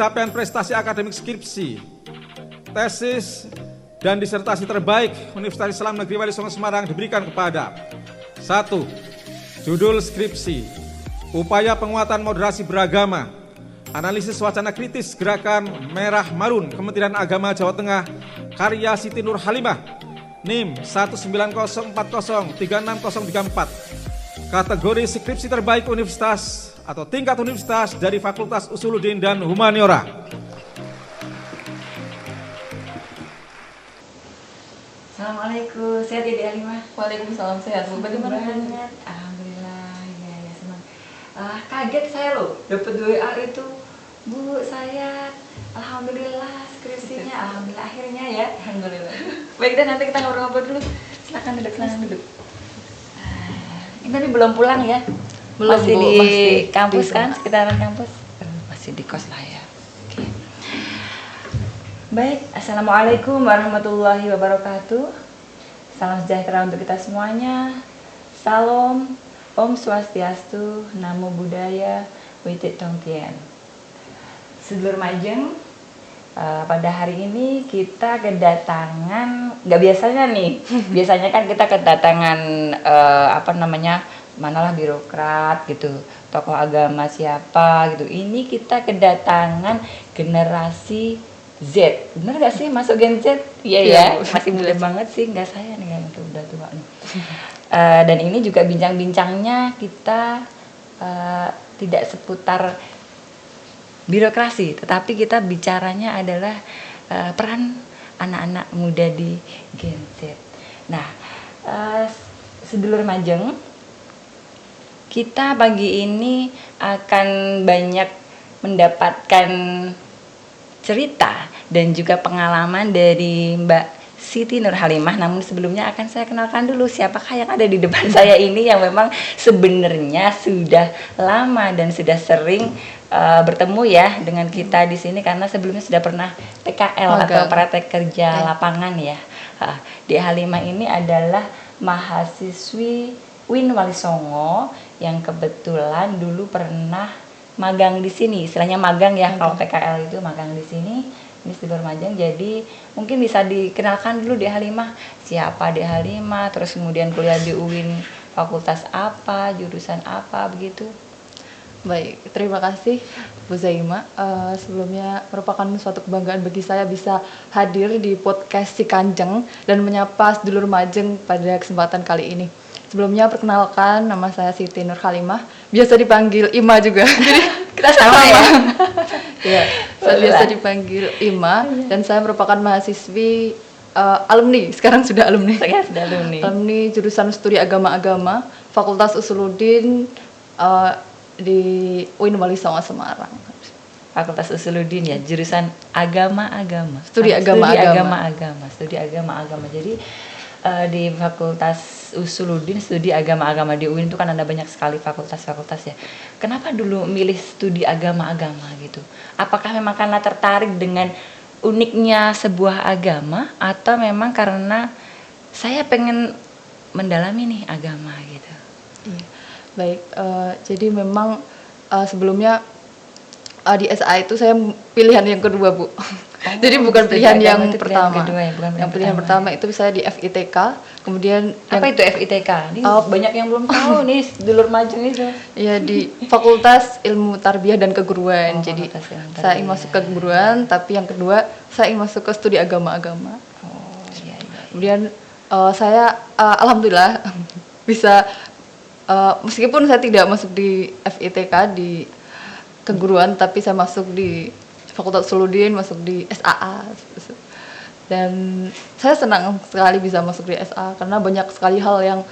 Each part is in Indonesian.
capaian prestasi akademik skripsi, tesis, dan disertasi terbaik Universitas Islam Negeri Wali Songo Semarang diberikan kepada 1. Judul skripsi, upaya penguatan moderasi beragama, analisis wacana kritis gerakan Merah Marun Kementerian Agama Jawa Tengah, karya Siti Nur Halimah, NIM 19040360034. Kategori skripsi terbaik universitas atau tingkat universitas dari Fakultas Usuluddin dan Humaniora. Assalamualaikum, sehat ya Dek Halimah? Waalaikumsalam, sehat Bu. Bagaimana Bu? Alhamdulillah, ya senang. Kaget saya loh, dapat WA itu, Bu saya, alhamdulillah skripsinya, alhamdulillah akhirnya ya. Alhamdulillah. Baik, dan nanti kita ngobrol-ngobrol dulu. Silakan duduk. Ini tadi belum pulang ya? Belum, masih Bu, di masih kampus di kan, rumah. sekitaran kampus. Masih di kos lah ya. Oke. Baik, assalamualaikum warahmatullahi wabarakatuh. Salam sejahtera untuk kita semuanya. Salam, Om Swastiastu, Namo Buddhaya, Witit Tongtien. Sedulur Majeng, pada hari ini kita kedatangan, nggak biasanya nih, biasanya kan kita kedatangan manalah birokrat gitu, tokoh agama siapa gitu. Ini kita kedatangan generasi Z, bener gak sih masuk Gen Z? Iya ya, masih muda banget sih, nggak saya nih yang udah tua nih. Dan ini juga bincang-bincangnya kita tidak seputar birokrasi, tetapi kita bicaranya adalah peran anak-anak muda di Gen Z. Nah, sedulur Majeng, kita pagi ini akan banyak mendapatkan cerita dan juga pengalaman dari Mbak Siti Nur Halimah. Namun sebelumnya akan saya kenalkan dulu siapakah yang ada di depan saya ini yang memang sebenarnya sudah lama dan sudah sering bertemu ya dengan kita di sini karena sebelumnya sudah pernah PKL atau praktek kerja lapangan ya. Dek Halimah ini adalah mahasiswi UIN Wali Songo yang kebetulan dulu pernah magang di sini, istilahnya magang ya, kalau PKL itu magang di sini. Ini sedulur Majeng, jadi mungkin bisa dikenalkan dulu Dek Halimah, siapa Dek Halimah, terus kemudian kuliah di UIN fakultas apa, jurusan apa, begitu. Baik, terima kasih Bu Zaima. Sebelumnya merupakan suatu kebanggaan bagi saya bisa hadir di podcast Si Kanjeng dan menyapa sedulur Majeng pada kesempatan kali ini. Sebelumnya perkenalkan, nama saya Siti Nur Halimah, biasa dipanggil Ima juga. Jadi Kita sama ya. Ya, saya biasa dipanggil Ima dan saya merupakan mahasiswi alumni, sekarang sudah alumni. Saya sudah alumni. Alumni jurusan studi agama-agama Fakultas Usuluddin di UIN Wali Songo Semarang. Fakultas Usuluddin ya, jurusan agama-agama. Studi agama-agama. Studi agama-agama. Jadi di Fakultas Usuluddin studi agama-agama di UIN itu kan ada banyak sekali fakultas-fakultas ya. Kenapa dulu milih studi agama-agama gitu? Apakah memang karena tertarik dengan uniknya sebuah agama atau memang karena saya pengen mendalami nih agama gitu? Iya. Baik, jadi memang sebelumnya di SA itu saya pilihan yang kedua Bu. Jadi bukan pilihan yang pertama. Yang pilihan pertama itu saya di FITK, kemudian apa itu FITK? Ini banyak yang belum tahu nih dulur Majeng itu. Ya di Fakultas Ilmu Tarbiyah dan Keguruan. Jadi saya ingin masuk ke keguruan, tapi yang kedua saya ingin masuk ke studi agama-agama. Iya. Kemudian saya alhamdulillah bisa meskipun saya tidak masuk di FITK di keguruan, tapi saya masuk di Fakultas Usuluddin, masuk di SAA. Dan saya senang sekali bisa masuk di SA karena banyak sekali hal yang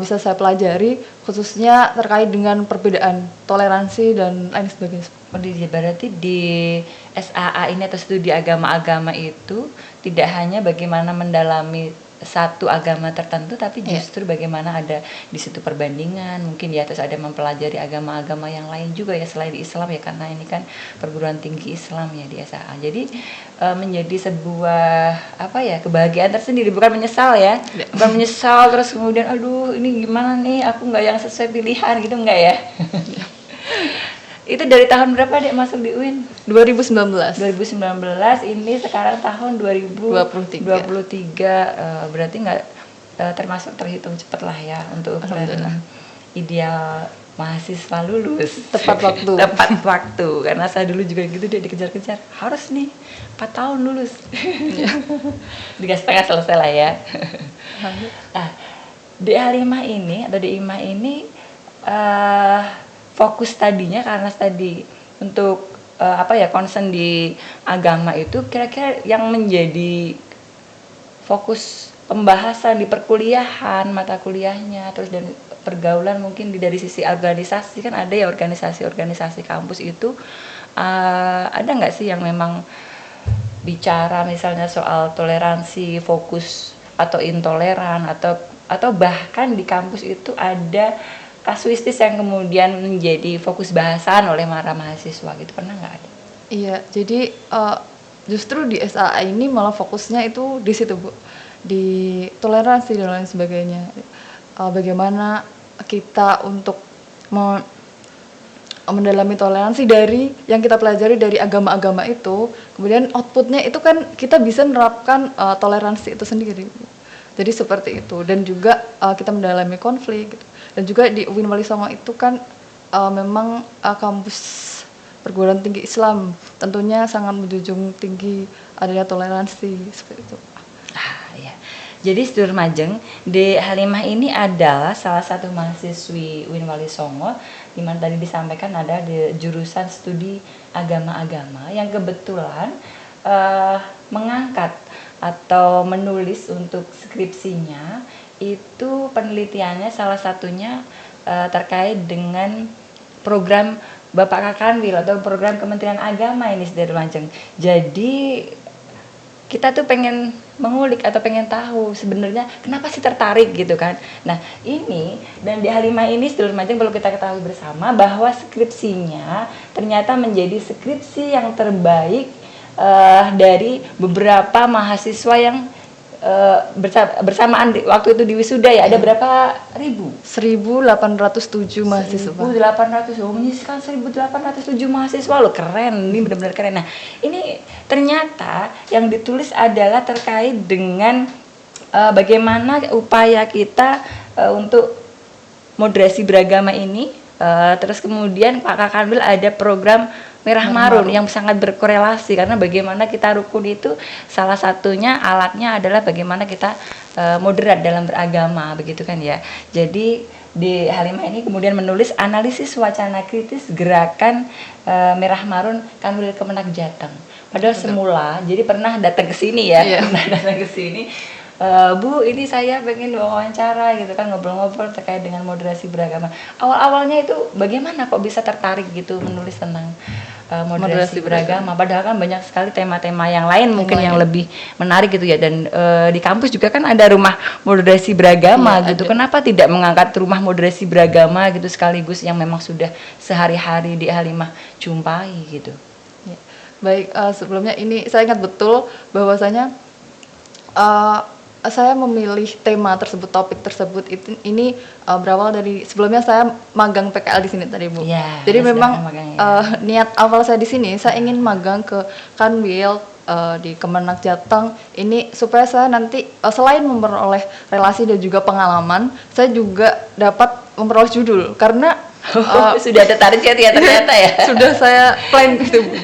bisa saya pelajari, khususnya terkait dengan perbedaan, toleransi dan lain sebagainya. Berarti di SAA ini atau studi agama-agama itu tidak hanya bagaimana mendalami satu agama tertentu, tapi justru bagaimana ada di situ perbandingan mungkin ya, terus ada mempelajari agama-agama yang lain juga ya selain Islam ya, karena ini kan perguruan tinggi Islam ya di SAA. Jadi menjadi sebuah kebahagiaan tersendiri, bukan menyesal ya, bukan menyesal terus kemudian aduh ini gimana nih aku nggak yang sesuai pilihan gitu, enggak ya. Itu dari tahun berapa Dek masuk di UIN? 2019. 2019, ini sekarang tahun 2023. Berarti nggak termasuk terhitung cepat lah ya untuk Alhamdulillah. ideal mahasiswa lulus. Tepat waktu. Tepat waktu, karena saya dulu juga gitu dia dikejar-kejar. Harus nih 4 tahun lulus. 3,5 selesai lah ya. Nah, di Halimah ini atau di IMA ini fokus tadinya karena tadi untuk concern di agama itu, kira-kira yang menjadi fokus pembahasan di perkuliahan, mata kuliahnya, terus dan pergaulan mungkin dari sisi organisasi, kan ada ya organisasi kampus itu, ada nggak sih yang memang bicara misalnya soal toleransi, fokus atau intoleran, atau bahkan di kampus itu ada kasuistis yang kemudian menjadi fokus bahasan oleh para mahasiswa gitu, pernah nggak ada? Iya, jadi justru di SAA ini malah fokusnya itu di situ Bu, di toleransi dan lain sebagainya. Bagaimana kita untuk mendalami toleransi dari yang kita pelajari dari agama-agama itu, kemudian outputnya itu kan kita bisa menerapkan toleransi itu sendiri. Jadi seperti itu, dan juga kita mendalami konflik gitu. Dan juga di UIN Wali Songo itu kan memang kampus perguruan tinggi Islam, tentunya sangat menjunjung tinggi adanya toleransi seperti itu. Ya. Jadi sedulur Majeng, di Halimah ini adalah salah satu mahasiswi UIN Wali Songo, di mana tadi disampaikan ada di jurusan studi agama-agama yang kebetulan mengangkat atau menulis untuk skripsinya itu penelitiannya salah satunya terkait dengan program Bapak Kakanwil atau program Kementerian Agama ini sedulur Majeng. Jadi kita tuh pengen mengulik atau pengen tahu sebenarnya kenapa sih tertarik gitu kan. Nah ini dan di Halimah ini sedulur Majeng perlu kita ketahui bersama bahwa skripsinya ternyata menjadi skripsi yang terbaik dari beberapa mahasiswa yang bersamaan waktu itu di wisuda ya. Ada berapa ribu? 1.807 mahasiswa. 1.800, menyisikan 1.807 mahasiswa loh, keren, ini benar-benar keren. Nah ini ternyata yang ditulis adalah terkait dengan bagaimana upaya kita untuk moderasi beragama ini. Terus kemudian Pak Kakanwil ada program Merah Marun yang sangat berkorelasi, karena bagaimana kita rukun itu salah satunya alatnya adalah bagaimana kita moderat dalam beragama, begitu kan ya. Jadi di Halimah ini kemudian menulis analisis wacana kritis gerakan Merah Marun Kanwil Kemenak Jateng. Padahal semula jadi pernah datang ke sini ya, pernah datang ke sini. Bu, ini saya pengen wawancara gitu kan, ngobrol-ngobrol terkait dengan moderasi beragama. Awal-awalnya itu bagaimana kok bisa tertarik gitu menulis tentang moderasi beragama? Padahal kan banyak sekali tema-tema yang lain mungkin yang lebih menarik gitu ya. Dan di kampus juga kan ada rumah moderasi beragama gitu. Ada. Kenapa tidak mengangkat rumah moderasi beragama gitu sekaligus yang memang sudah sehari-hari di Halimah jumpai gitu? Ya. Baik, sebelumnya ini saya ingat betul bahwasanya saya memilih tema tersebut, topik tersebut ini berawal dari sebelumnya saya magang PKL di sini tadi Bu. Ya, jadi memang niat awal saya di sini saya ingin magang ke Kanwil di Kemenak Jateng ini supaya saya nanti selain memperoleh relasi dan juga pengalaman, saya juga dapat memperoleh judul karena sudah ada target ya ternyata ya. Sudah saya plan gitu Bu.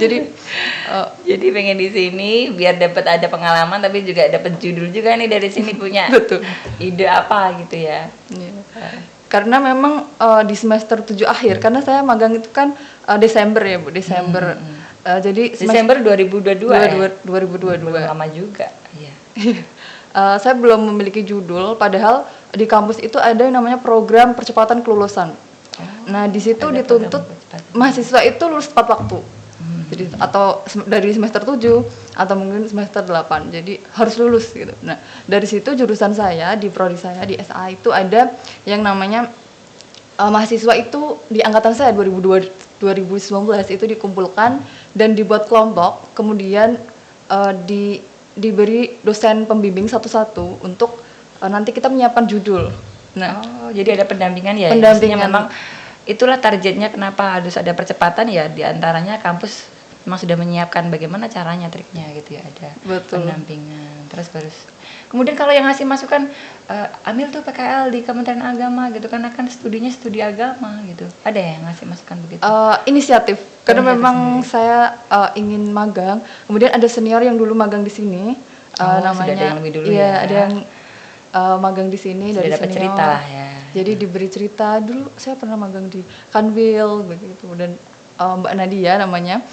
Jadi pengen di sini biar dapat ada pengalaman tapi juga dapat judul juga nih dari sini punya. Betul. Ide apa gitu ya. Karena memang di semester 7 akhir, karena saya magang itu kan Desember ya Bu, Desember. Jadi Desember 2022 ya? 2022. Belum lama juga. Iya. Saya belum memiliki judul, padahal di kampus itu ada yang namanya program percepatan kelulusan. Nah, di situ dituntut mahasiswa itu lulus tepat waktu. Jadi atau dari semester 7 atau mungkin semester 8. Jadi harus lulus gitu. Nah, dari situ jurusan saya di prodi saya di SA itu ada yang namanya mahasiswa itu di angkatan saya 2019 itu dikumpulkan dan dibuat kelompok, kemudian diberi dosen pembimbing satu-satu untuk nanti kita menyiapkan judul. Nah, jadi ada pendampingan ya. Pendampingan memang itulah targetnya kenapa harus ada percepatan ya, diantaranya kampus memang sudah menyiapkan bagaimana caranya, triknya gitu ya, ada Betul. pendampingan. Terus kemudian kalau yang ngasih masukan, ambil tuh PKL di Kementerian Agama gitu, karena kan studinya studi agama gitu, ada ya yang ngasih masukan begitu? Inisiatif karena Inisiatif memang sendiri. saya ingin magang, kemudian ada senior yang dulu magang di sini, Sudah namanya ada yang lebih dulu iya, ya. ada yang magang di sini Sudah dari dapat senior. cerita lah ya. Jadi diberi cerita, dulu saya pernah magang di Kanwil begitu, dan Mbak Nadia namanya,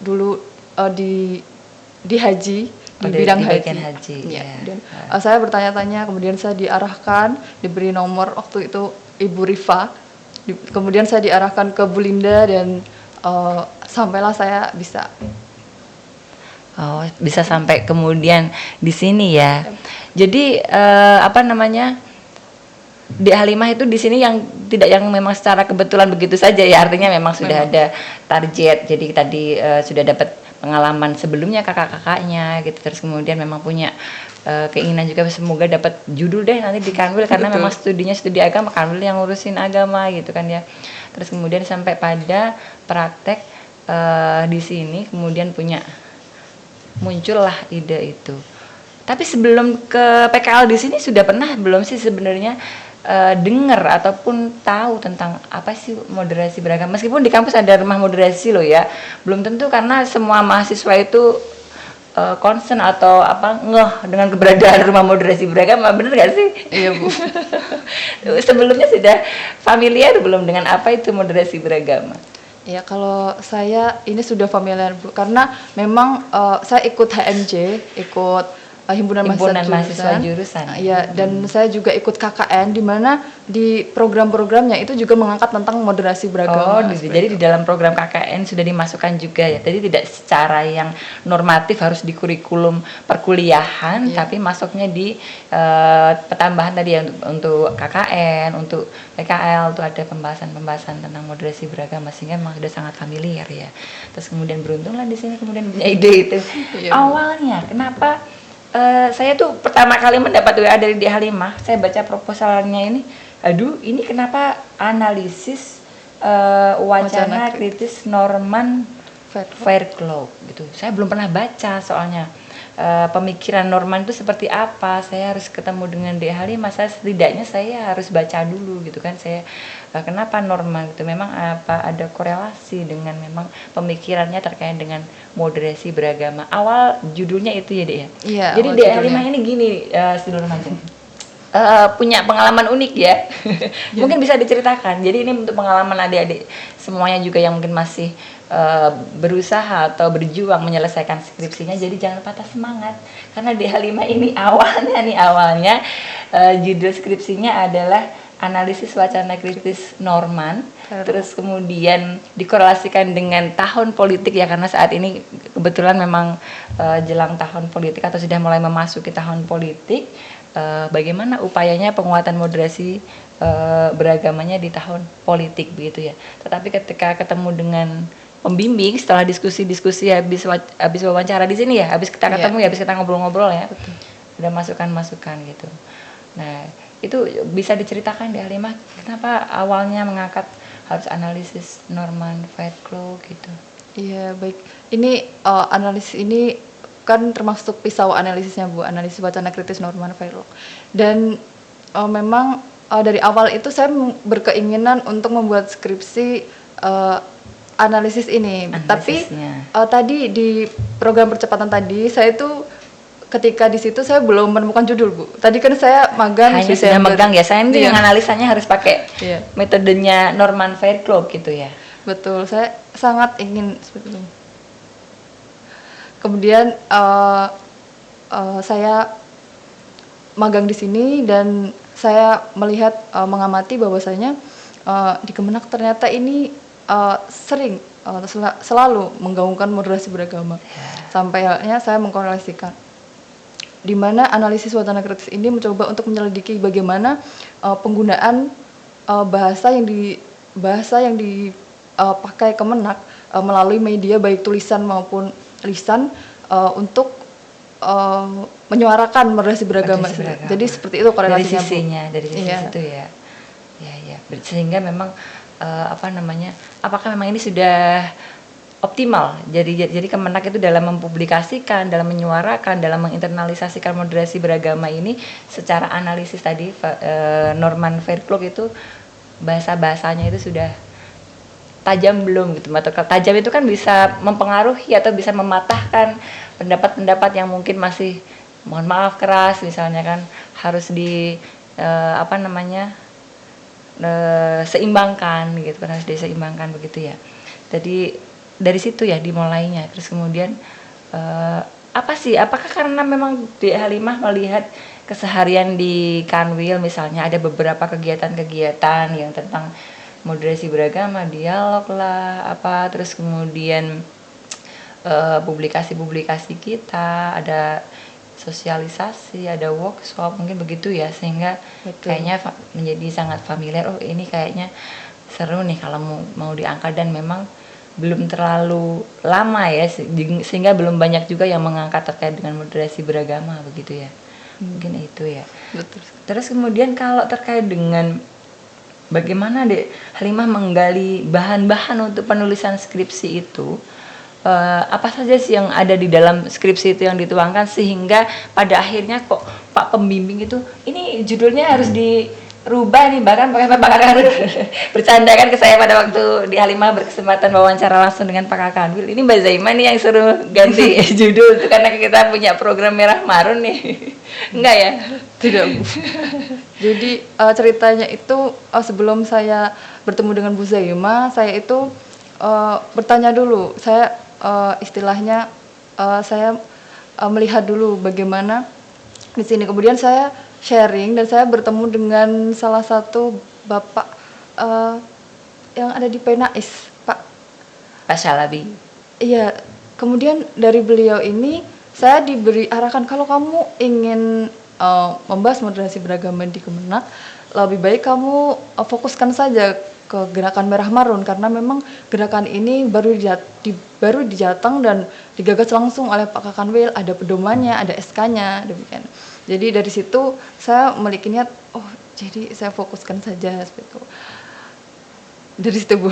dulu di haji, di bidang di haji. bagian haji, Iya. ya. Dan saya bertanya-tanya, kemudian saya diarahkan, diberi nomor waktu itu Ibu Rifa. Kemudian saya diarahkan ke Bu Linda dan sampailah saya bisa. Oh, bisa sampai kemudian di sini ya. Jadi apa namanya? Di Halimah itu di sini yang tidak yang memang secara kebetulan begitu saja ya, artinya memang sudah ada target. Jadi tadi sudah dapat pengalaman sebelumnya kakak-kakaknya gitu, terus kemudian memang punya keinginan juga semoga dapat judul deh nanti di Kanwil, karena memang studinya studi agama, Kanwil yang ngurusin agama gitu kan ya. Terus kemudian sampai pada praktek di sini, kemudian muncullah ide itu. Tapi sebelum ke PKL di sini sudah pernah belum sih sebenarnya dengar ataupun tahu tentang apa sih moderasi beragama? Meskipun di kampus ada rumah moderasi loh ya, belum tentu karena semua mahasiswa itu concern atau apa ngeh dengan keberadaan rumah moderasi beragama, bener gak sih? Iya Bu. Sebelumnya sudah familiar belum dengan apa itu moderasi beragama? Ya kalau saya ini sudah familiar Bu, karena memang saya ikut HMJ, ikut Himpunan Mahasiswa Jurusan. Ya, dan saya juga ikut KKN, di mana di program-programnya itu juga mengangkat tentang moderasi beragama. Jadi di dalam program KKN sudah dimasukkan juga ya. Jadi tidak secara yang normatif harus di kurikulum perkuliahan, tapi masuknya di pertambahan tadi ya untuk KKN, untuk PKL tuh ada pembahasan-pembahasan tentang moderasi beragama, sehingga memang sudah sangat familiar ya. Terus kemudian beruntunglah di sini kemudian punya ide itu. Awalnya kenapa saya tuh pertama kali mendapat WA dari di Halimah, saya baca proposalnya ini, aduh ini kenapa analisis wacana kritis Norman Fairclough gitu. Saya belum pernah baca soalnya pemikiran Norman itu seperti apa. Saya harus ketemu dengan di Halimah, setidaknya saya harus baca dulu gitu kan. Saya kenapa Norman gitu, memang apa ada korelasi dengan memang pemikirannya terkait dengan moderasi beragama. Awal judulnya itu ya Dek ya. Iya, jadi di Halimah ini gini sedulur Manjeng. Punya pengalaman unik ya. Mungkin bisa diceritakan. Jadi ini untuk pengalaman adik-adik semuanya juga yang mungkin masih berusaha atau berjuang menyelesaikan skripsinya. Jadi jangan patah semangat, karena di Halimah ini awalnya judul skripsinya adalah analisis wacana kritis Norman. Terus kemudian dikorelasikan dengan tahun politik ya, karena saat ini kebetulan memang jelang tahun politik atau sudah mulai memasuki tahun politik. Bagaimana upayanya penguatan moderasi beragamanya di tahun politik begitu ya. Tetapi ketika ketemu dengan pembimbing setelah diskusi habis wawancara di sini ya, habis kita ketemu ya, habis kita ngobrol-ngobrol ya. Betul. Udah masukan-masukan gitu. Nah, itu bisa diceritakan di Halimah kenapa awalnya mengangkat harus analisis Norman Fairclough gitu. Iya, baik. Ini analisis ini kan termasuk pisau analisisnya Bu, analisis wacana kritis Norman Fairclough. Dan memang dari awal itu saya berkeinginan untuk membuat skripsi analisis ini. Tapi tadi di program percepatan tadi saya itu ketika di situ saya belum menemukan judul Bu. Tadi kan saya magang hanya sudah megang ya. Saya ini yang analisanya harus pakai metodenya Norman Fairclough gitu ya. Betul, saya sangat ingin seperti itu. Kemudian saya magang di sini dan saya melihat mengamati bahwasanya di Kemenak ternyata ini sering selalu menggaungkan moderasi beragama. Sampai akhirnya saya mengkorelasikan di mana analisis wacana kritis ini mencoba untuk menyelidiki bagaimana penggunaan bahasa yang dipakai Kemenak melalui media baik tulisan maupun lisan untuk menyuarakan moderasi beragama. Jadi seperti itu korelasinya dari sisi itu ya. Ya. Sehingga memang apakah memang ini sudah optimal. Jadi Kemenak itu dalam mempublikasikan, dalam menyuarakan, dalam menginternalisasikan moderasi beragama ini secara analisis tadi Norman Fairclough itu bahasanya itu sudah tajam belum gitu. Atau tajam itu kan bisa mempengaruhi atau bisa mematahkan pendapat-pendapat yang mungkin masih mohon maaf keras misalnya kan, harus seimbangkan gitu kan, harus diseimbangkan begitu ya. Jadi dari situ ya dimulainya. Terus kemudian apakah karena memang di Halimah melihat keseharian di Kanwil misalnya ada beberapa kegiatan-kegiatan yang tentang moderasi beragama, dialog lah terus kemudian publikasi-publikasi kita, ada sosialisasi, ada workshop mungkin begitu ya, sehingga kayaknya menjadi sangat familiar. Oh ini kayaknya seru nih kalau mau diangkat, dan memang belum terlalu lama ya, sehingga belum banyak juga yang mengangkat terkait dengan moderasi beragama begitu ya. Mungkin itu ya. Betul. Terus kemudian kalau terkait dengan bagaimana Halimah menggali bahan-bahan untuk penulisan skripsi itu, apa saja sih yang ada di dalam skripsi itu yang dituangkan sehingga pada akhirnya kok Pak Pembimbing itu ini judulnya harus dirubah nih, bahkan Pak Kakak bercandakan ke saya pada waktu di Halimah berkesempatan wawancara langsung dengan Pak Kakak, ini Mbak Zaima nih yang suruh ganti judul itu karena kita punya program Merah Marun nih. Enggak ya? Tidak, Bu. Jadi ceritanya itu sebelum saya bertemu dengan Bu Zaima, saya itu bertanya dulu. Saya istilahnya saya melihat dulu bagaimana di sini. Kemudian saya sharing dan saya bertemu dengan salah satu bapak yang ada di Penais, Pak Syalabi. Iya. Kemudian dari beliau ini saya diberi arahan, kalau kamu ingin membahas moderasi beragama di Kemenak, lebih baik kamu fokuskan saja ke gerakan Merah Marun, karena memang gerakan ini baru di Jateng dan digagas langsung oleh Pak Kakanwil, ada pedomannya, ada SK-nya, demikian. Jadi dari situ saya memiliki niat, jadi saya fokuskan saja seperti itu. Dari situ, Bu.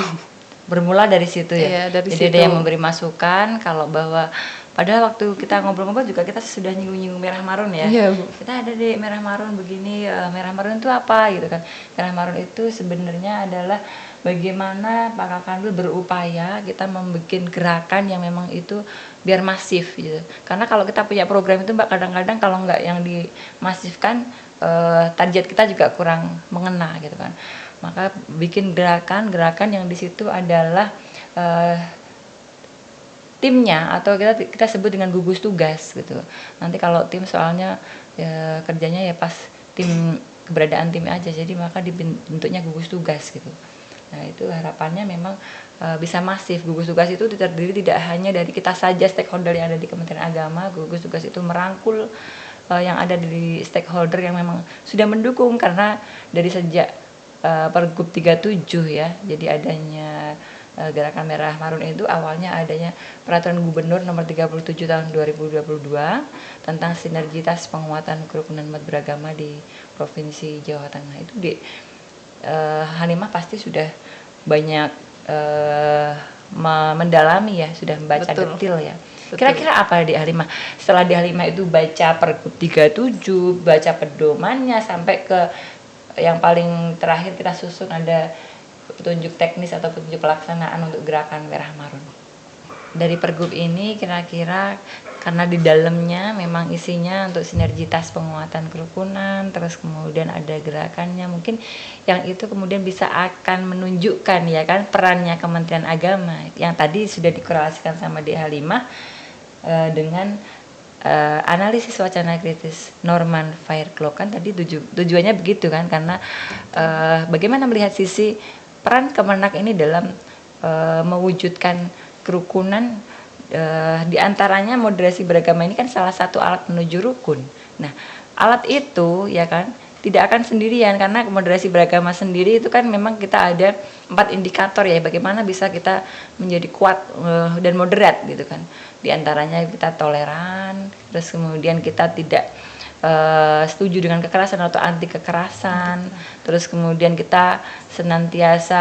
Bermula dari situ ya. Iya, dari jadi situ. ada yang memberi masukan kalau bahwa padahal waktu kita ngobrol-ngobrol juga kita sudah nyinggung-nyinggung Merah Marun ya. Iya, Bu. Kita ada di Merah Marun begini, Merah Marun itu apa gitu kan. Merah Marun itu sebenarnya adalah bagaimana Pak Kakanwil berupaya kita membuat gerakan yang memang itu biar masif gitu. Karena kalau kita punya program itu Mbak, kadang-kadang kalau nggak yang dimasifkan, target kita juga kurang mengena gitu kan. Maka bikin gerakan yang di situ adalah timnya, atau kita sebut dengan gugus tugas gitu. Nanti kalau tim soalnya ya, kerjanya ya pas tim, keberadaan tim aja, jadi maka dibentuknya gugus tugas gitu. Nah itu harapannya memang bisa masif. Gugus tugas itu terdiri tidak hanya dari kita saja stakeholder yang ada di Kementerian Agama. Gugus tugas itu merangkul yang ada di stakeholder yang memang sudah mendukung, karena dari sejak Pergub 37 ya, jadi adanya Gerakan Merah Marun itu awalnya adanya Peraturan Gubernur Nomor 37 Tahun 2022 tentang sinergitas penguatan kerukunan umat beragama di Provinsi Jawa Tengah. Itu di Halimah pasti sudah banyak mendalami ya, sudah membaca detail ya. Kira-kira apa di Halimah? Setelah di Halimah itu baca Pergub 37, baca pedomannya, sampai ke yang paling terakhir kita susun ada petunjuk teknis atau petunjuk pelaksanaan untuk gerakan Merah Marun. Dari Pergub ini kira-kira karena di dalamnya memang isinya untuk sinergitas penguatan kerukunan, terus kemudian ada gerakannya, mungkin yang itu kemudian bisa akan menunjukkan ya kan perannya Kementerian Agama yang tadi sudah dikorelasikan sama di Halimah dengan analisis wacana kritis Norman Fairclough, kan tadi tujuannya begitu kan, karena bagaimana melihat sisi peran Kemenak ini dalam mewujudkan kerukunan, diantaranya moderasi beragama ini kan salah satu alat menuju rukun. Nah alat itu ya kan tidak akan sendirian, karena moderasi beragama sendiri itu kan memang kita ada 4 indikator ya, bagaimana bisa kita menjadi kuat dan moderat gitu kan. Di antaranya kita toleran, terus kemudian kita tidak setuju dengan kekerasan atau anti kekerasan. Terus kemudian kita senantiasa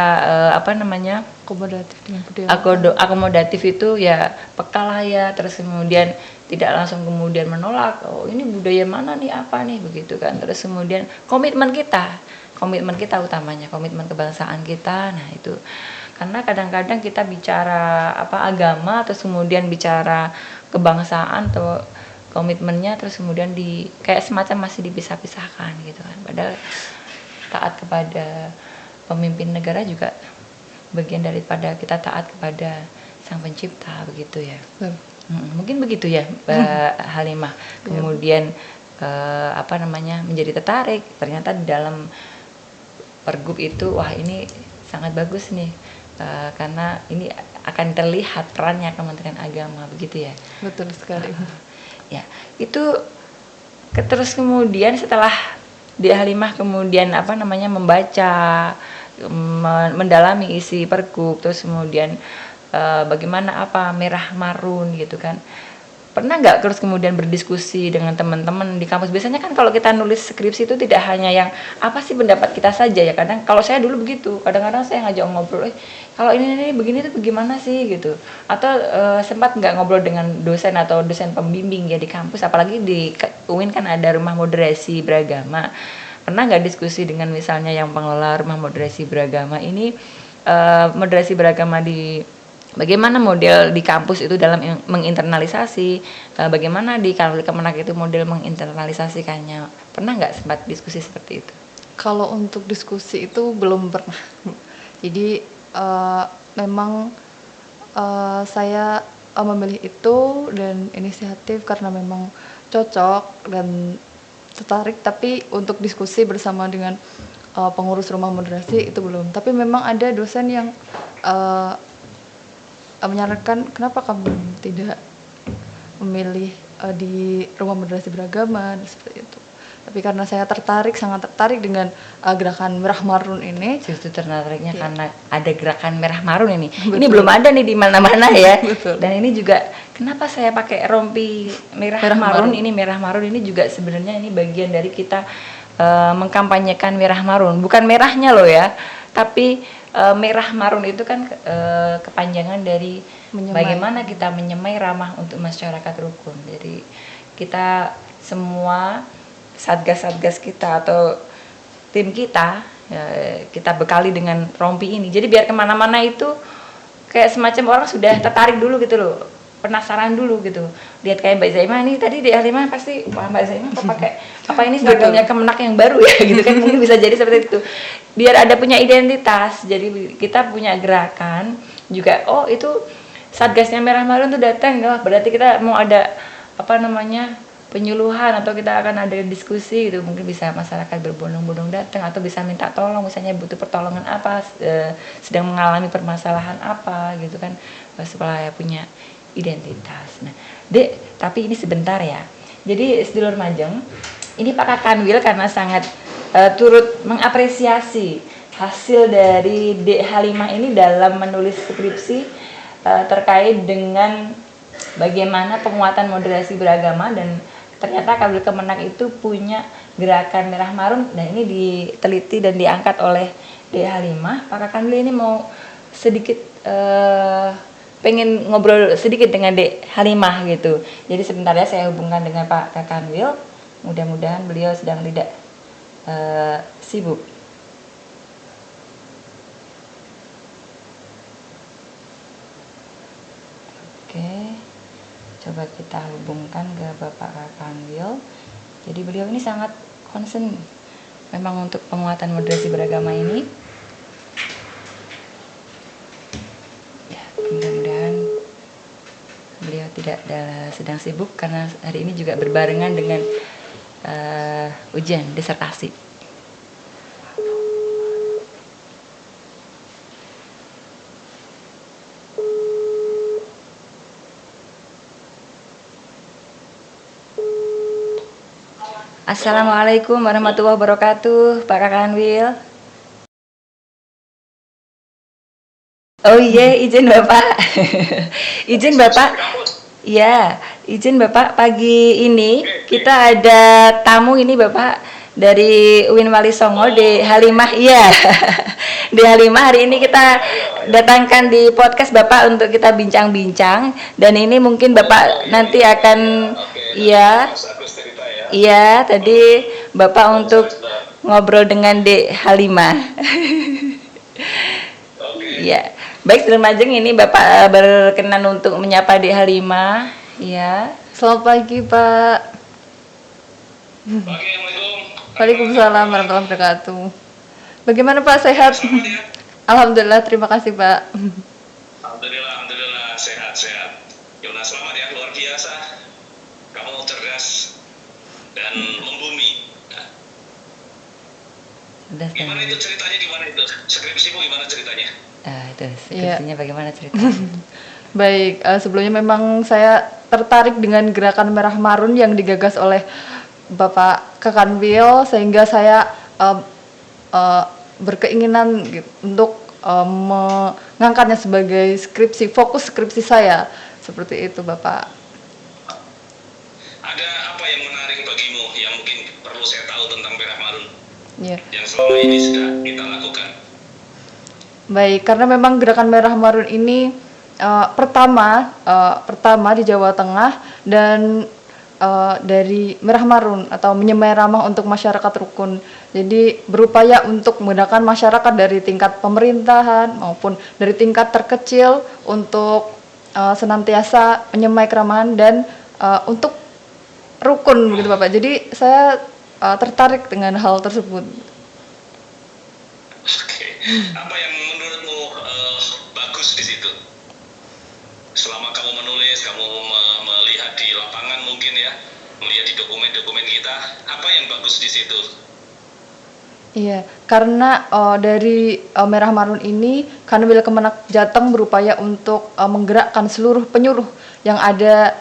Akomodatif dengan budaya. akomodatif itu ya peka lah ya. Terus kemudian tidak langsung kemudian menolak, oh ini budaya mana nih, apa nih, begitu kan. Terus kemudian komitmen kita utamanya, komitmen kebangsaan kita. Nah itu karena kadang-kadang kita bicara agama, terus kemudian bicara kebangsaan atau komitmennya, terus kemudian kayak semacam masih dipisah-pisahkan gitu kan. Padahal taat kepada pemimpin negara juga bagian daripada kita taat kepada Sang Pencipta, begitu ya. Mungkin begitu ya, Mbak Halimah. Kemudian menjadi tertarik, ternyata di dalam pergub itu, wah ini sangat bagus nih, karena ini akan terlihat perannya Kementerian Agama, begitu ya. Betul sekali. Ya, itu terus kemudian setelah Dek Halimah kemudian membaca, mendalami isi pergub, terus kemudian bagaimana merah marun gitu kan. Pernah nggak terus kemudian berdiskusi dengan teman-teman di kampus? Biasanya kan kalau kita nulis skripsi itu tidak hanya yang apa sih pendapat kita saja ya. Kadang kalau saya dulu begitu, kadang-kadang saya ngajak ngobrol, kalau ini begini tuh bagaimana sih gitu. Atau sempat nggak ngobrol dengan dosen atau dosen pembimbing ya di kampus, apalagi di UIN kan ada rumah moderasi beragama. Pernah nggak diskusi dengan misalnya yang pengelola rumah moderasi beragama ini, moderasi beragama di bagaimana model di kampus itu dalam menginternalisasi, bagaimana di Kemenak itu model menginternalisasikannya. Pernah nggak sempat diskusi seperti itu? Kalau untuk diskusi itu belum pernah. Jadi memang saya memilih itu dan inisiatif karena memang cocok dan tertarik, tapi untuk diskusi bersama dengan pengurus rumah moderasi itu belum. Tapi memang ada dosen yang menyarankan kenapa kamu tidak memilih di rumah moderasi beragama seperti itu. Tapi karena saya sangat tertarik dengan gerakan merah marun ini. Justru tertariknya karena ada gerakan merah marun ini. Betul. Ini belum ada nih di mana-mana ya. Betul. Dan ini juga kenapa saya pakai rompi merah marun ini, merah marun ini juga sebenarnya ini bagian dari kita mengkampanyekan merah marun. Bukan merahnya loh ya, tapi merah marun itu kan kepanjangan dari bagaimana kita menyemai ramah untuk masyarakat rukun. Jadi kita semua satgas-satgas kita atau tim kita kita bekali dengan rompi ini. Jadi biar kemana-mana itu kayak semacam orang sudah tertarik dulu gitu loh, penasaran dulu gitu. Lihat kayak Mbak Zaimah ini tadi di Halimah pasti, wah Mbak Zaimah kok pakai apa ini seragamnya Kemenak yang baru ya gitu kan. Mungkin bisa jadi seperti itu. Biar ada punya identitas. Jadi kita punya gerakan juga, oh itu satgasnya merah marun tuh datang, wah berarti kita mau ada penyuluhan atau kita akan ada diskusi gitu. Mungkin bisa masyarakat berbondong-bondong datang atau bisa minta tolong, misalnya butuh pertolongan apa, sedang mengalami permasalahan apa gitu kan, supaya punya identitas. Nah, Dek, tapi ini sebentar ya. Jadi sedulur Majeng, ini Pak Kakanwil karena sangat turut mengapresiasi hasil dari Dek Halimah ini dalam menulis skripsi terkait dengan bagaimana penguatan moderasi beragama, dan ternyata Kabel Kemenak itu punya gerakan merah marun. Dan ini diteliti dan diangkat oleh Dek Halimah. Pak Kakanwil ini mau sedikit pengen ngobrol sedikit dengan Dek Halimah gitu. Jadi sebentar ya saya hubungkan dengan Pak Kakanwil. Mudah-mudahan beliau sedang tidak sibuk. Oke, coba kita hubungkan ke Bapak Kakanwil. Jadi beliau ini sangat concern memang untuk penguatan moderasi beragama ini. Ya, mudah-mudahan beliau tidak sedang sibuk karena hari ini juga berbarengan dengan ujian disertasi. Assalamualaikum warahmatullahi wabarakatuh, Pak Kakanwil. Oh iya, izin Bapak. Izin Bapak. Ya, izin Bapak, pagi ini kita ada tamu ini Bapak dari UIN Wali Songo di Halimah. Iya, di Halimah hari ini kita datangkan di podcast Bapak untuk kita bincang-bincang. Dan ini mungkin Bapak nanti akan, iya, iya, tadi Bapak untuk ngobrol dengan Dek Halimah. Iya. Baik, sebelum Ajeng ini Bapak berkenan untuk menyapa Dek Halimah. Iya. Selamat pagi, Pak. Waalaikumsalam warahmatullahi wabarakatuh. Bagaimana Pak, sehat? Alhamdulillah, terima kasih Pak. Alhamdulillah, sehat. Yona, selamat ya, luar biasa. Kamu cerdas dan membumi. Gimana itu ceritanya, gimana itu? Skripsimu gimana ceritanya? Itu skripsinya bagaimana ceritanya? Baik, sebelumnya memang saya tertarik dengan gerakan Merah Marun yang digagas oleh Bapak Kakanwil, sehingga saya berkeinginan untuk mengangkatnya sebagai skripsi, fokus skripsi saya, seperti itu Bapak. Ada apa yang menarik bagimu yang mungkin perlu saya tahu tentang Merah Marun? Yeah. Yang selama ini sudah kita lakukan. Baik, karena memang gerakan Merah Marun ini pertama di Jawa Tengah, dan dari Merah Marun atau menyemai ramah untuk masyarakat rukun. Jadi berupaya untuk menggunakan masyarakat dari tingkat pemerintahan maupun dari tingkat terkecil untuk senantiasa menyemai keramahan dan untuk rukun begitu Bapak. Jadi saya tertarik dengan hal tersebut. Oke. Apa yang menurutmu bagus di situ? Selama kamu menulis, kamu melihat di lapangan mungkin ya, melihat di dokumen-dokumen kita, apa yang bagus di situ? Iya, karena dari Merah Marun ini, Kanwil Kemenak Jateng berupaya untuk menggerakkan seluruh penyuluh yang ada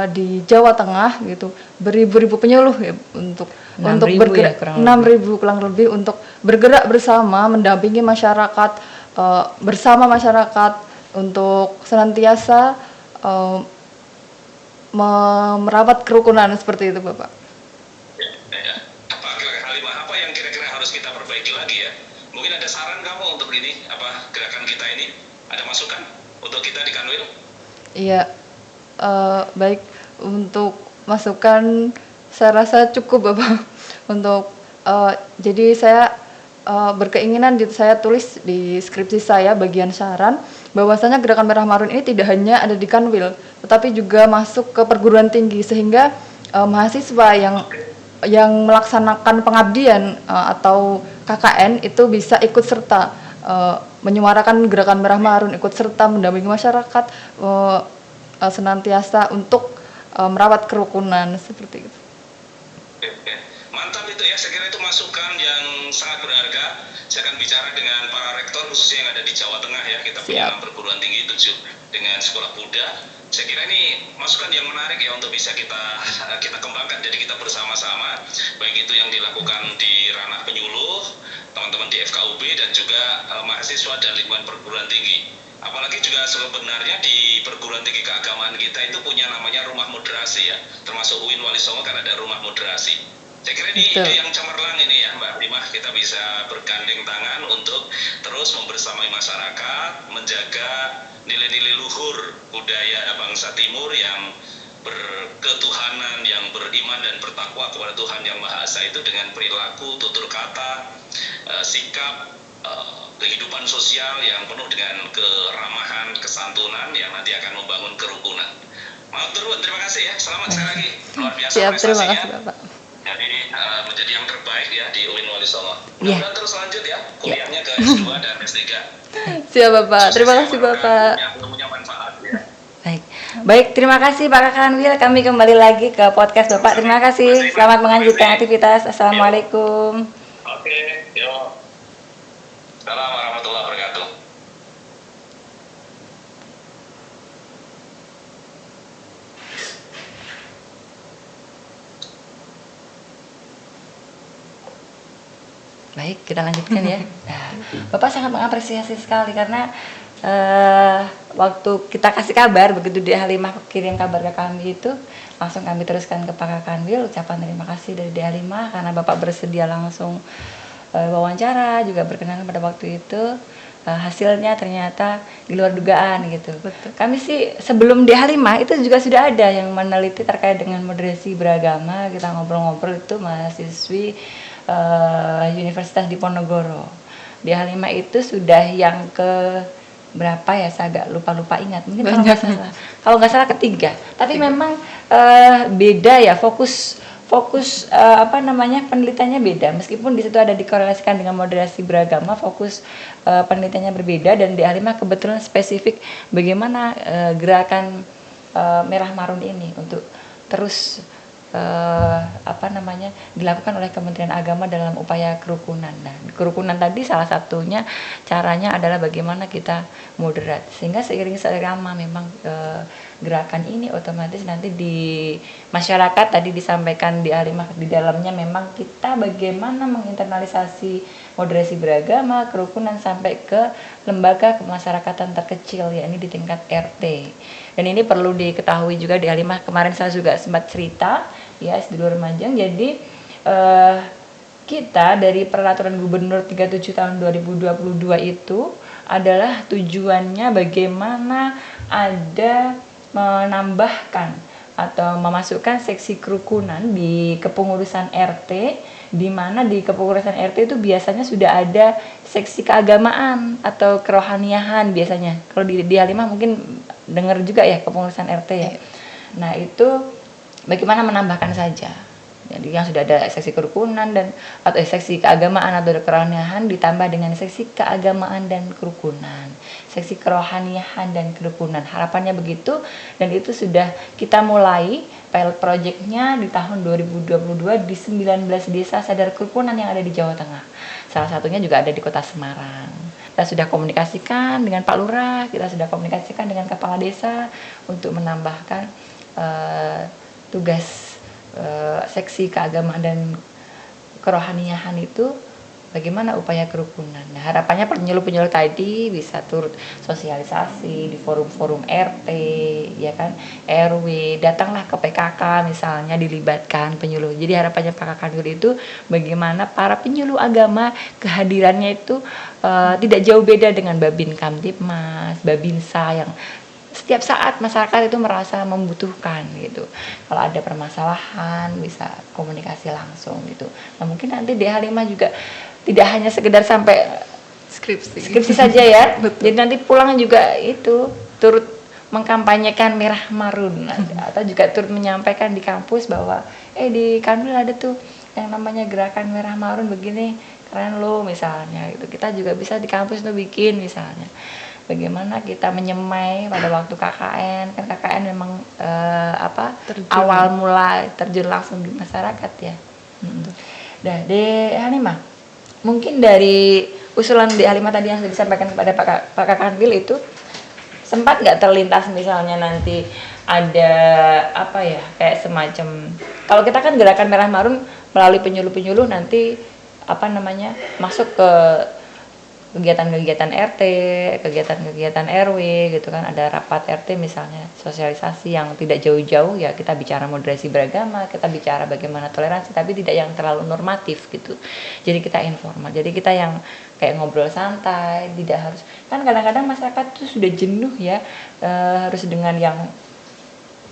di Jawa Tengah gitu, beribu-ribu penyuluh ya, untuk bergerak, ya, 6.000 kurang lebih, untuk bergerak bersama mendampingi masyarakat, bersama masyarakat untuk senantiasa merawat kerukunan, seperti itu Bapak. Apa yang kira-kira harus kita perbaiki lagi ya? Mungkin ada saran kamu untuk ini, apa gerakan kita ini? Ada masukan untuk kita di Kanwil? Iya, baik, untuk masukan saya rasa cukup Bapak. Untuk jadi saya berkeinginan saya tulis di skripsi saya bagian saran bahwasanya gerakan Merah Marun ini tidak hanya ada di Kanwil, tetapi juga masuk ke perguruan tinggi, sehingga mahasiswa yang melaksanakan pengabdian atau KKN itu bisa ikut serta menyuarakan gerakan Merah Marun, ikut serta mendampingi masyarakat senantiasa untuk merawat kerukunan, seperti itu. Mantap itu ya, saya kira itu masukan yang sangat berharga. Saya akan bicara dengan para rektor khususnya yang ada di Jawa Tengah ya. Kita punya 6 perguruan tinggi, 7 dengan sekolah Buddha. Saya kira ini masukan yang menarik ya untuk bisa kita kembangkan. Jadi kita bersama-sama, baik itu yang dilakukan di ranah penyuluh, teman-teman di FKUB dan juga mahasiswa dan lingkungan perguruan tinggi. Apalagi juga sebenarnya di perguruan tinggi keagamaan kita itu punya namanya rumah moderasi ya, termasuk UIN Wali Songo kan ada rumah moderasi. Saya kira ini ide yang cemerlang ini ya Mbak Rimah, kita bisa bergandeng tangan untuk terus membersamai masyarakat, menjaga nilai-nilai luhur budaya bangsa Timur yang berketuhanan, yang beriman dan bertakwa kepada Tuhan Yang Maha Esa itu dengan perilaku, tutur kata, sikap, kehidupan sosial yang penuh dengan keramahan, kesantunan yang nanti akan membangun kerukunan. Matur nuwun, terima kasih ya. Selamat sekali lagi. Luar biasa. Siap, terima kasih Bapak. Jadi menjadi yang terbaik ya di UIN Wali Songo. Mudah-mudahan terus lanjut ya kuliahnya ke S2 dan S3. Siap Bapak, terima kasih Bapak. Yang punya manfaat ya. Baik, terima kasih Pak Kakanwil. Kami kembali lagi ke podcast Bapak. Terima kasih. Selamat melanjutkan aktivitas. Assalamualaikum. Oke, yuk. Assalamualaikum warahmatullahi wabarakatuh. Baik, kita lanjutkan ya. Nah, Bapak sangat mengapresiasi sekali karena waktu kita kasih kabar, begitu Dek Halimah kirim kabar ke kami itu, langsung kami teruskan ke Pak Kanwil ucapan terima kasih dari Dek Halimah karena Bapak bersedia langsung wawancara, juga berkenan pada waktu itu. Hasilnya ternyata di luar dugaan gitu. Betul. Kami sih sebelum Dek Halimah itu juga sudah ada yang meneliti terkait dengan moderasi beragama. Kita ngobrol-ngobrol itu mahasiswi Universitas Diponegoro. Dek Halimah itu sudah yang ke berapa ya, saya agak lupa ingat, mungkin kalau nggak salah ketiga. Tapi memang beda ya, fokus penelitiannya beda, meskipun di situ ada dikorelasikan dengan moderasi beragama, fokus penelitiannya berbeda. Dan Dek Halimah kebetulan spesifik bagaimana gerakan Merah Marun ini untuk terus dilakukan oleh Kementerian Agama dalam upaya kerukunan. Nah, kerukunan tadi salah satunya caranya adalah bagaimana kita moderat, sehingga seiring seirama memang gerakan ini otomatis nanti di masyarakat tadi disampaikan di Halimah, di dalamnya memang kita bagaimana menginternalisasi moderasi beragama, kerukunan sampai ke lembaga kemasyarakatan terkecil, yakni di tingkat RT. Dan ini perlu diketahui juga di Halimah, kemarin saya juga sempat cerita ya di luar Lumajang. Jadi kita dari peraturan Gubernur 37 tahun 2022 itu adalah tujuannya bagaimana ada menambahkan atau memasukkan seksi kerukunan di kepengurusan RT, di mana di kepengurusan RT itu biasanya sudah ada seksi keagamaan atau kerohaniahan biasanya. Kalau di Halimah mungkin dengar juga ya kepengurusan RT ya. Nah, itu bagaimana menambahkan saja. Jadi yang sudah ada seksi kerukunan dan atau seksi keagamaan atau kerohaniahan ditambah dengan seksi keagamaan dan kerukunan, seksi kerohaniahan dan kerukunan. Harapannya begitu, dan itu sudah kita mulai pilot projectnya di tahun 2022 di 19 desa sadar kerukunan yang ada di Jawa Tengah. Salah satunya juga ada di Kota Semarang. Kita sudah komunikasikan dengan Pak Lurah, kita sudah komunikasikan dengan Kepala Desa untuk menambahkan tugas seksi keagamaan dan kerohaniahan itu bagaimana upaya kerukunan. Nah, harapannya penyuluh-penyuluh tadi bisa turut sosialisasi di forum-forum RT, ya kan, RW, datanglah ke PKK misalnya, dilibatkan penyuluh. Jadi harapannya Pak Kanwil itu bagaimana para penyuluh agama kehadirannya itu tidak jauh beda dengan Babin Kamtibmas, Babinsa yang setiap saat masyarakat itu merasa membutuhkan gitu. Kalau ada permasalahan bisa komunikasi langsung gitu. Nah, mungkin nanti Dek Halimah juga tidak hanya sekedar sampai skripsi saja ya. Jadi nanti pulang juga itu turut mengkampanyekan Merah Marun atau juga turut menyampaikan di kampus bahwa di Kanwil ada tuh yang namanya gerakan Merah Marun begini, keren loh misalnya gitu. Kita juga bisa di kampus tuh bikin misalnya. Bagaimana kita menyemai pada waktu KKN, kan KKN memang awal mula terjun langsung di masyarakat ya. Nah, Dek Halimah, mungkin dari usulan Dek Halimah tadi yang sudah disampaikan kepada Pak Kanwil itu sempat nggak terlintas misalnya nanti ada kayak semacam, kalau kita kan gerakan Merah Marun melalui penyuluh-penyuluh nanti masuk ke kegiatan-kegiatan RT, kegiatan-kegiatan RW gitu kan, ada rapat RT misalnya, sosialisasi yang tidak jauh-jauh ya, kita bicara moderasi beragama, kita bicara bagaimana toleransi, tapi tidak yang terlalu normatif gitu. Jadi kita informal, jadi kita yang kayak ngobrol santai, tidak harus, kan kadang-kadang masyarakat tuh sudah jenuh ya, harus dengan yang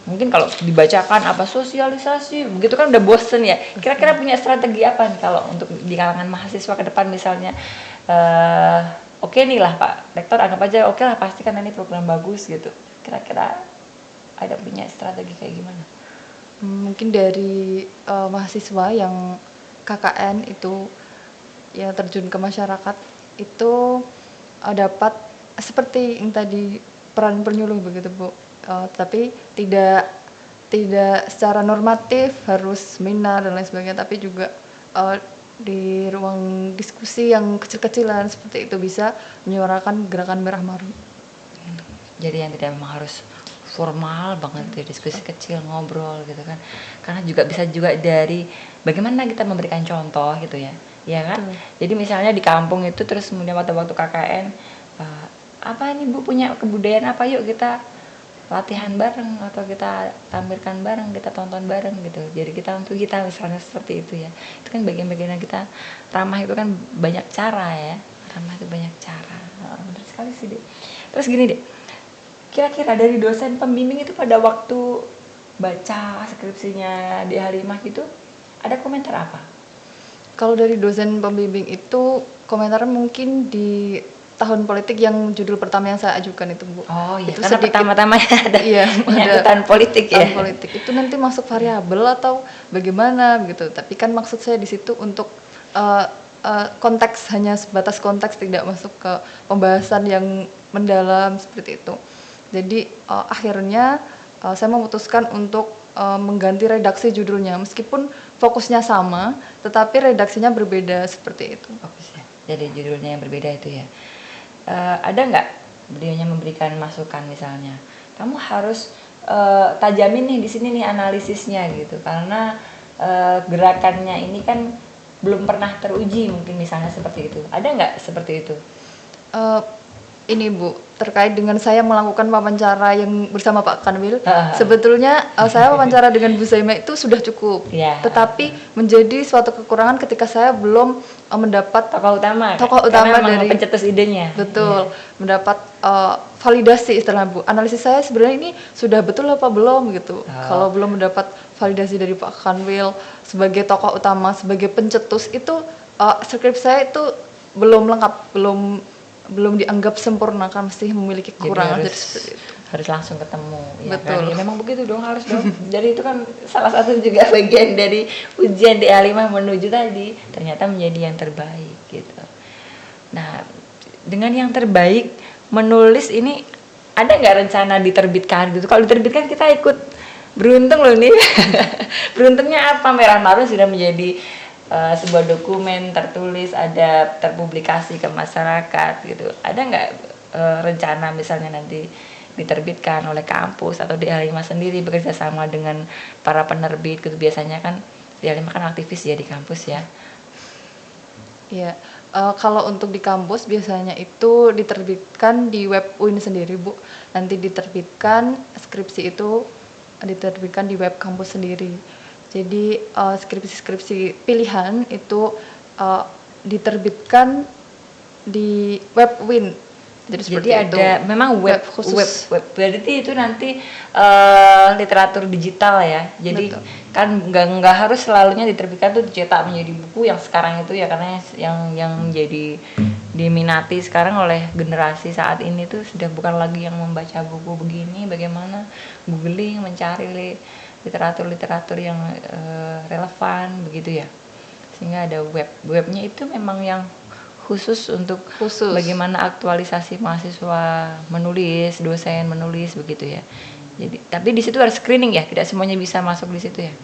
mungkin kalau dibacakan sosialisasi begitu kan udah bosen ya. Kira-kira punya strategi apa nih kalau untuk di kalangan mahasiswa ke depan misalnya, oke nih lah Pak Rektor, anggap aja oke lah, pasti kan ini program bagus gitu, kira-kira ada punya strategi kayak gimana? Mungkin dari mahasiswa yang KKN itu ya terjun ke masyarakat itu dapat seperti yang tadi peran penyuluh begitu Bu. Tapi tidak secara normatif harus seminar dan lain sebagainya, tapi juga di ruang diskusi yang kecil-kecilan seperti itu bisa menyuarakan gerakan Merah Marun. Jadi yang tidak memang harus formal banget, diskusi kecil, ngobrol gitu kan, karena juga bisa juga dari bagaimana kita memberikan contoh gitu ya kan. Jadi misalnya di kampung itu terus kemudian waktu KKN apa nih Bu punya kebudayaan apa, yuk kita latihan bareng atau kita tampilkan bareng, kita tonton bareng gitu. Jadi kita untuk kita misalnya seperti itu ya. Itu kan bagian-bagian yang kita ramah itu kan banyak cara ya. Ramah itu banyak cara. Benar sekali sih Dek. Terus gini Dek, kira-kira dari dosen pembimbing itu pada waktu baca skripsinya di Halimah gitu ada komentar apa? Kalau dari dosen pembimbing itu komentarnya mungkin di tahun politik yang judul pertama yang saya ajukan itu Bu. Oh iya, itu karena sedikit, pertama-tama ada iya, penyakutan politik ya. tahun politik itu nanti masuk variabel atau bagaimana begitu. Tapi kan maksud saya di situ untuk konteks, hanya sebatas konteks, tidak masuk ke pembahasan yang mendalam seperti itu. Jadi akhirnya saya memutuskan untuk mengganti redaksi judulnya, meskipun fokusnya sama, tetapi redaksinya berbeda seperti itu. Bagus ya. Jadi judulnya yang berbeda itu ya. Ada nggak beliaunya memberikan masukan misalnya, kamu harus tajamin nih di sini nih analisisnya gitu, karena gerakannya ini kan belum pernah teruji mungkin misalnya seperti itu. Ada nggak seperti itu? Ini Bu, terkait dengan saya melakukan wawancara yang bersama Pak Kanwil, sebetulnya saya wawancara dengan Bu Zaima itu sudah cukup, tetapi menjadi suatu kekurangan ketika saya belum mendapat tokoh utama dari pencetus idenya. Betul, mendapat validasi istilah Bu. Analisis saya sebenarnya ini sudah betul apa belum gitu. Kalau belum mendapat validasi dari Pak Kanwil sebagai tokoh utama, sebagai pencetus itu skrip saya itu belum lengkap, belum dianggap sempurna, kan masih memiliki kekurangan. Jadi seperti itu. Harus langsung ketemu ya. Betul. Kan? Ya memang begitu dong, harus dong. Jadi itu kan salah satu juga bagian dari ujian di Halimah menuju tadi, ternyata menjadi yang terbaik gitu. Nah, dengan yang terbaik menulis ini ada nggak rencana diterbitkan gitu? Kalau diterbitkan kita ikut beruntung loh nih. Beruntungnya apa? Merah Marun sudah menjadi sebuah dokumen tertulis, ada terpublikasi ke masyarakat gitu. Ada nggak rencana misalnya nanti diterbitkan oleh kampus atau di Halimah sendiri bekerja sama dengan para penerbit gitu? Biasanya kan di Halimah kan aktivis ya di kampus ya. Iya, kalau untuk di kampus biasanya itu diterbitkan di web UIN sendiri Bu. Nanti diterbitkan skripsi itu diterbitkan di web kampus sendiri. Jadi skripsi-skripsi pilihan itu diterbitkan di web UIN. Jadi ada itu. memang web khusus. web. Berarti itu nanti literatur digital ya. Jadi Betul. kan nggak harus selalunya diterbitkan tuh dicetak menjadi buku yang sekarang itu ya, karena yang jadi diminati sekarang oleh generasi saat ini tuh sudah bukan lagi yang membaca buku begini, bagaimana googling mencari literatur yang relevan begitu ya. Sehingga ada webnya itu memang yang khusus untuk bagaimana aktualisasi mahasiswa menulis, dosen menulis begitu ya. Jadi tapi di situ harus screening ya, tidak semuanya bisa masuk di situ ya.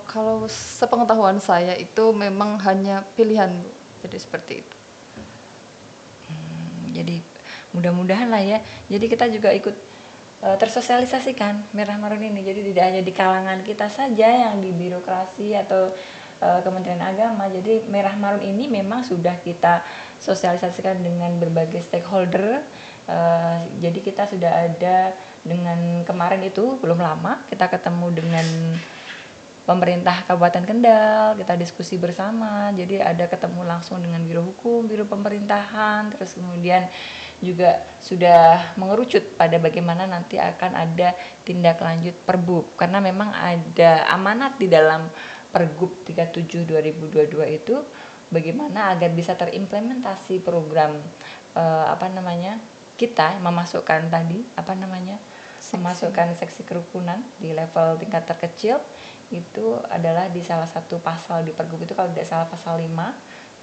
Kalau sepengetahuan saya itu memang hanya pilihan Bu. Jadi seperti itu. Jadi mudah-mudahan lah ya. Jadi kita juga ikut tersosialisasikan Merah Marun ini. Jadi tidak hanya di kalangan kita saja yang di birokrasi atau Kementerian Agama. Jadi Merah Marun ini memang sudah kita sosialisasikan dengan berbagai stakeholder. Jadi kita sudah ada dengan kemarin itu belum lama kita ketemu dengan pemerintah Kabupaten Kendal, kita diskusi bersama. Jadi ada ketemu langsung dengan Biro Hukum, Biro Pemerintahan, terus kemudian juga sudah mengerucut pada bagaimana nanti akan ada tindak lanjut Perbup, karena memang ada amanat di dalam Pergub 37 2022 itu bagaimana agar bisa terimplementasi program kita memasukkan tadi memasukkan seksi kerukunan di level tingkat terkecil. Itu adalah di salah satu pasal di Pergub itu, kalau tidak salah pasal 5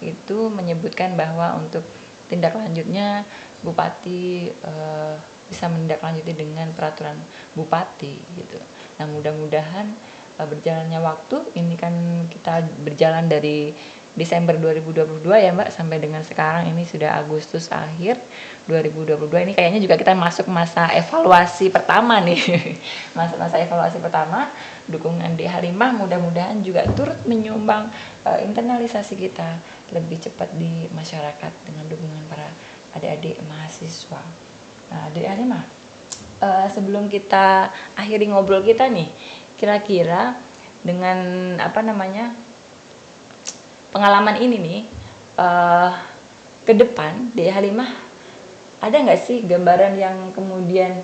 itu menyebutkan bahwa untuk tindak lanjutnya Bupati bisa menindaklanjuti dengan peraturan Bupati gitu. Nah mudah-mudahan berjalannya waktu ini kan kita berjalan dari Desember 2022 ya Mbak, sampai dengan sekarang ini sudah Agustus akhir 2022. Ini kayaknya juga kita masuk masa evaluasi pertama nih. Masa evaluasi pertama, dukungan di Halimah mudah-mudahan juga turut menyumbang internalisasi kita lebih cepat di masyarakat dengan dukungan para adik-adik mahasiswa. Nah, Dek Halimah, sebelum kita akhiri ngobrol kita nih, kira-kira dengan apa namanya pengalaman ini nih, ke depan Dek Halimah ada nggak sih gambaran yang kemudian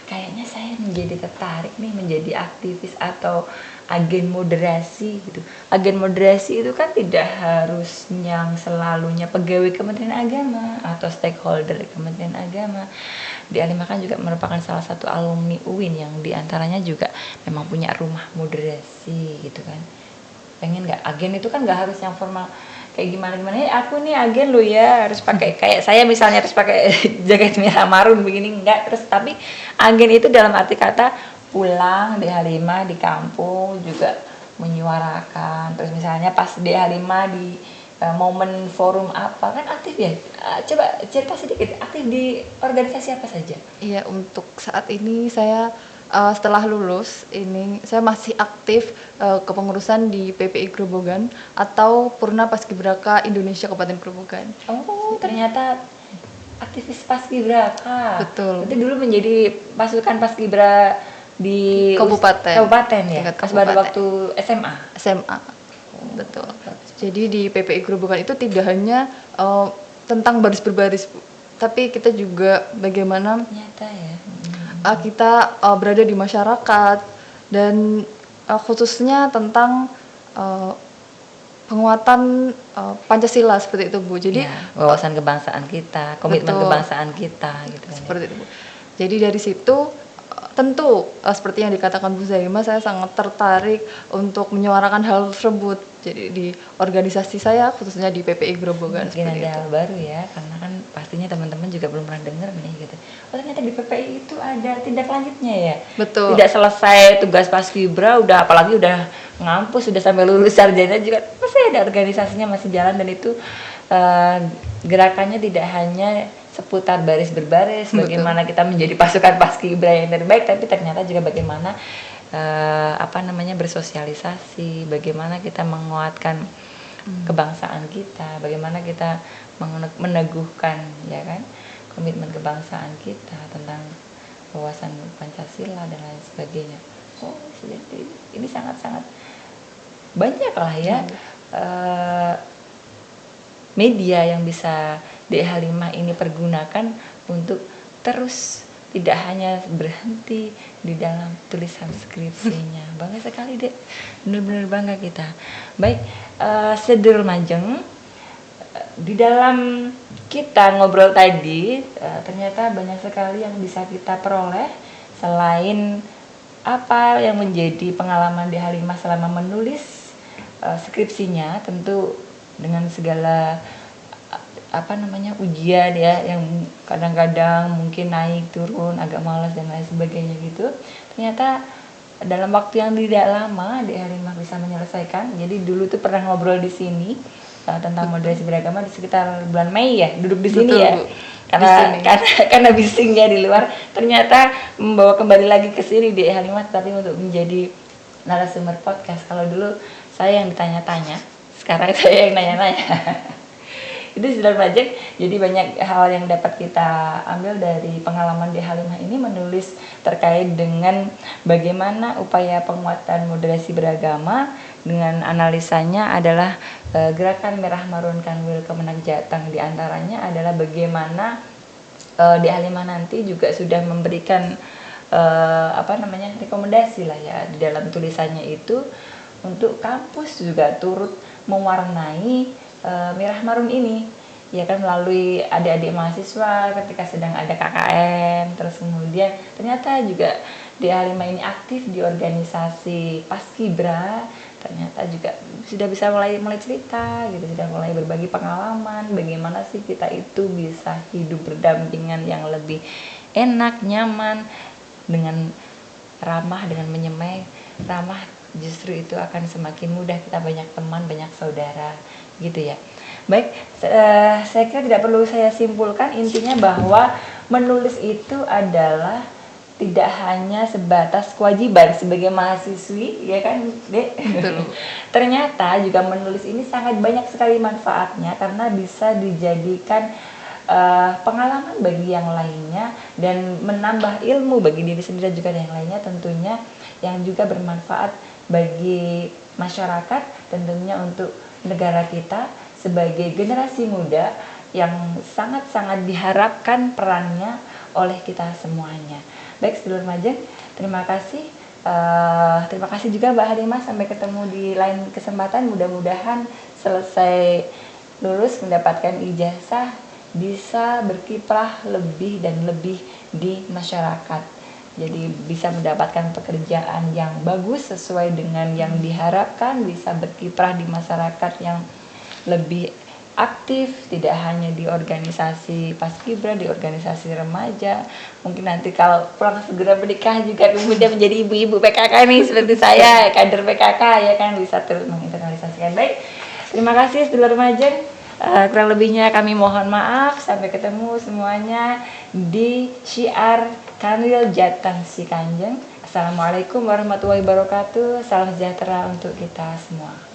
kayaknya saya menjadi tertarik nih menjadi aktivis atau agen moderasi gitu. Agen moderasi itu kan tidak harus yang selalunya pegawai Kementerian Agama atau stakeholder Kementerian Agama. Dek Halimah kan juga merupakan salah satu alumni UIN yang diantaranya juga memang punya rumah moderasi gitu kan. Pengen nggak agen itu kan nggak harus yang formal kayak gimana aku nih agen lo ya harus pakai kayak saya misalnya harus pakai jaket merah marun begini enggak, terus tapi agen itu dalam arti kata pulang Dek Halimah di kampung juga menyuarakan, terus misalnya pas Dek Halimah di momen forum apa kan aktif ya, coba cerita sedikit aktif di organisasi apa saja. Iya, untuk saat ini saya setelah lulus ini saya masih aktif kepengurusan di PPI Grobogan atau Purna Paskibraka Indonesia Kabupaten Grobogan. Oh, ternyata aktivis Paskibraka. Betul. Berarti dulu menjadi pasukan Paskibra di Kabupaten ya. tingkat Pas pada kabupaten. waktu SMA. SMA. Betul. Jadi di PPI Grobogan itu tidak hanya tentang baris berbaris, Bu, tapi kita juga bagaimana Nyata ya. kita berada di masyarakat dan khususnya tentang penguatan Pancasila seperti itu, Bu. Jadi Ya, wawasan kebangsaan kita, komitmen Betul. kebangsaan kita gitu kan. seperti itu, Bu. Jadi dari situ tentu seperti yang dikatakan Bu Zaima, saya sangat tertarik untuk menyuarakan hal tersebut. Jadi di organisasi saya khususnya di PPI Grobogan Mungkin seperti ada itu. hal baru ya, karena kan pastinya teman-teman juga belum pernah dengar nih gitu. Oh ternyata di PPI itu ada tindak lanjutnya ya. Betul. Tidak selesai tugas Paskibra, udah apalagi udah ngampus, sudah sampai lulus sarjana juga masih ada organisasinya masih jalan, dan itu gerakannya tidak hanya seputar baris berbaris, Betul. bagaimana kita menjadi pasukan Paskibra yang terbaik, tapi ternyata juga bagaimana bersosialisasi, bagaimana kita menguatkan kebangsaan kita, bagaimana kita meneguhkan ya kan komitmen kebangsaan kita tentang wawasan Pancasila dan lain sebagainya. Oh, ini sangat-sangat banyak lah ya media yang bisa Dek Halimah ini pergunakan untuk terus tidak hanya berhenti di dalam tulisan skripsinya. Bangga sekali Dek, benar-benar bangga kita. Baik, Seder Majeng, di dalam kita ngobrol tadi ternyata banyak sekali yang bisa kita peroleh selain apa yang menjadi pengalaman Dek Halimah selama menulis skripsinya, tentu dengan segala ujian ya yang kadang-kadang mungkin naik turun agak malas dan lain sebagainya gitu. Ternyata dalam waktu yang tidak lama Dek Halimah bisa menyelesaikan. Jadi dulu tuh pernah ngobrol di sini tentang moderasi beragama di sekitar bulan Mei ya, duduk di sini. Betul, ya. Bu. Karena bisingnya di luar, ternyata membawa kembali lagi ke sini Dek Halimah, tapi untuk menjadi narasumber podcast. Kalau dulu saya yang ditanya-tanya, sekarang saya yang nanya-nanya. Itu Seder Majeng. Jadi banyak hal yang dapat kita ambil dari pengalaman Dek Halimah ini menulis terkait dengan bagaimana upaya penguatan moderasi beragama, dengan analisanya adalah gerakan Merah Marun Kanwil Kemenang Jateng, diantaranya adalah bagaimana Dek Halimah nanti juga sudah memberikan rekomendasi lah ya di dalam tulisannya itu untuk kampus juga turut mewarnai Merah Marun ini ya kan, melalui adik-adik mahasiswa ketika sedang ada KKN. Terus kemudian ternyata juga Dek Halimah ini aktif di organisasi Paskibra, ternyata juga sudah bisa mulai cerita gitu, sudah mulai berbagi pengalaman bagaimana sih kita itu bisa hidup berdampingan yang lebih enak, nyaman, dengan ramah, dengan menyemai. Ramah justru itu akan semakin mudah, kita banyak teman, banyak saudara gitu ya. Baik, saya kira tidak perlu saya simpulkan, intinya bahwa menulis itu adalah tidak hanya sebatas kewajiban sebagai mahasiswi ya kan Dek. Ternyata juga menulis ini sangat banyak sekali manfaatnya, karena bisa dijadikan pengalaman bagi yang lainnya dan menambah ilmu bagi diri sendiri dan juga yang lainnya tentunya, yang juga bermanfaat bagi masyarakat, tentunya untuk negara kita sebagai generasi muda yang sangat-sangat diharapkan perannya oleh kita semuanya. Baik, sedulur Majeng, terima kasih. Terima kasih juga Mbak Halimah, sampai ketemu di lain kesempatan. Mudah-mudahan selesai lulus mendapatkan ijazah bisa berkiprah lebih dan lebih di masyarakat. Jadi bisa mendapatkan pekerjaan yang bagus sesuai dengan yang diharapkan, bisa berkiprah di masyarakat yang lebih aktif, tidak hanya di organisasi paskibra, di organisasi remaja. Mungkin nanti kalau pulang segera menikah juga kemudian menjadi ibu-ibu PKK nih seperti saya, kader PKK ya kan, bisa terus menginternalisasikan. Baik, terima kasih sedulur Majeng. Kurang lebihnya kami mohon maaf. Sampai ketemu semuanya di Syiar Kanwil Jateng Si Kanjeng. Assalamualaikum warahmatullahi wabarakatuh. Salam sejahtera untuk kita semua.